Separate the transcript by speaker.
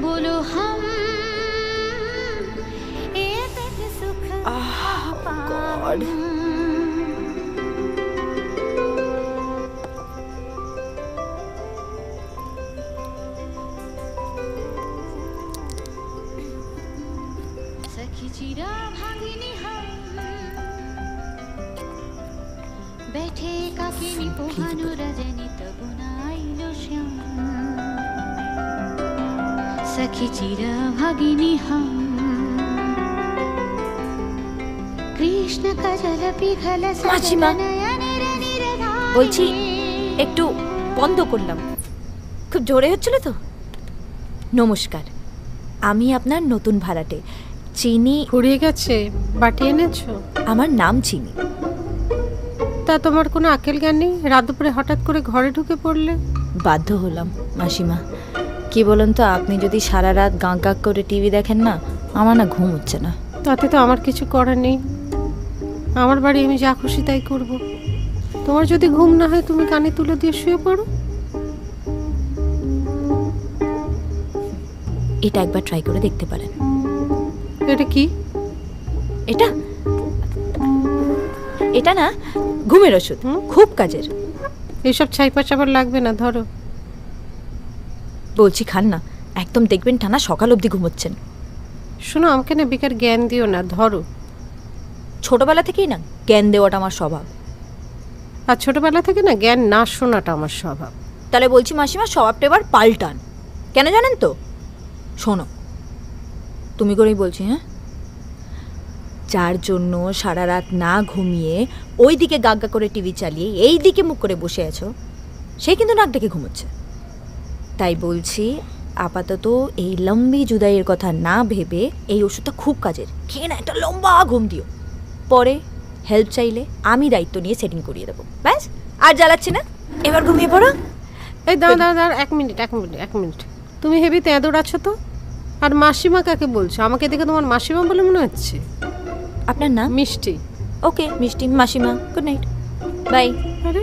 Speaker 1: बोलो हम सुख
Speaker 2: गॉड
Speaker 1: सखी चिरा भागिनी हम बैठे काकिनी पोहानु रजनी तबु नाइलो श्याम सखी चिरा भागिनी हम কৃষ্ণ কাজল পিঘল
Speaker 2: মাসিমা বলছি একটু বন্ধ করলাম, খুব জোরে হচ্ছিল তো। নমস্কার, আমি আপনার নতুন ভাড়াটে চিনি।
Speaker 3: ফুরিয়ে গেছে, বাটি এনেছো?
Speaker 2: আমার নাম চিনি।
Speaker 3: তা তোমার কোনো আকেল জ্ঞান নেই? রাত দুপুরে হঠাৎ করে ঘরে ঢুকে পড়লে।
Speaker 2: বাধ্য হলাম মাসিমা। কি বলুন তো, আপনি যদি সারা রাত গাঁ গাঁ করে টিভি দেখেন না, আমার না ঘুম হচ্ছে না।
Speaker 3: তাতে তো আমার কিছু করার নেই, আমার বাড়ি, আমি যা খুশি তাই করব। তোমার যদি ঘুম না হয় তুমি কানে তুলে দিয়ে শুয়ে পড়ো।
Speaker 2: এটা একবার ট্রাই করে দেখতে পারেন।
Speaker 3: এটা কি?
Speaker 2: এটা এটা না ঘুমের ওষুধ, খুব কাজের।
Speaker 3: এইসব ছাইপা চাবার লাগবে না, ধরো।
Speaker 2: বলছি খান না, একদম দেখবেন টানা সকাল অবধি ঘুমোচ্ছেন।
Speaker 3: শোনো, আমাকে না বেকার জ্ঞান দিও না, ধরো।
Speaker 2: ছোটবেলা থেকেই না জ্ঞান দেওয়াটা আমার স্বভাব।
Speaker 3: আর ছোটবেলা থেকে না জ্ঞান না শোনাটা আমার স্বভাব।
Speaker 2: তাহলে বলছি মাসিমা, স্বভাবটা এবার পাল্টান। কেন জানেন তো? শোনো, তুমি করেই বলছি, হ্যাঁ? যার জন্য সারা রাত না ঘুমিয়ে ওই দিকে গাগা করে টিভি চালিয়ে এই দিকে মুখ করে বসে আছো, সে কিন্তু নাক ডেকে ঘুমোচ্ছে। তাই বলছি, আপাতত এই লম্বি জুদাইয়ের কথা না ভেবে এই ওষুধটা খুব কাজের, খেয়ে না একটা লম্বা ঘুম দিও। পরে হেল্প চাইলে আমি দায়িত্ব নিয়ে সেটিং করিয়ে দেবো। ব্যাস, আর জ্বালাচ্ছি না, এবার ঘুমিয়ে পড়ো।
Speaker 3: এই দাঁড়া, এক মিনিট। তুমি হেভি তেঁদর আছো তো। আর মাসিমা কাকে বলছো? আমাকে দেখে তোমার মাসিমা বলে মনে হচ্ছে।
Speaker 2: আপনার নাম?
Speaker 3: মিষ্টি।
Speaker 2: ওকে মিষ্টি মাসিমা, গুড নাইট, বাই।
Speaker 3: আরে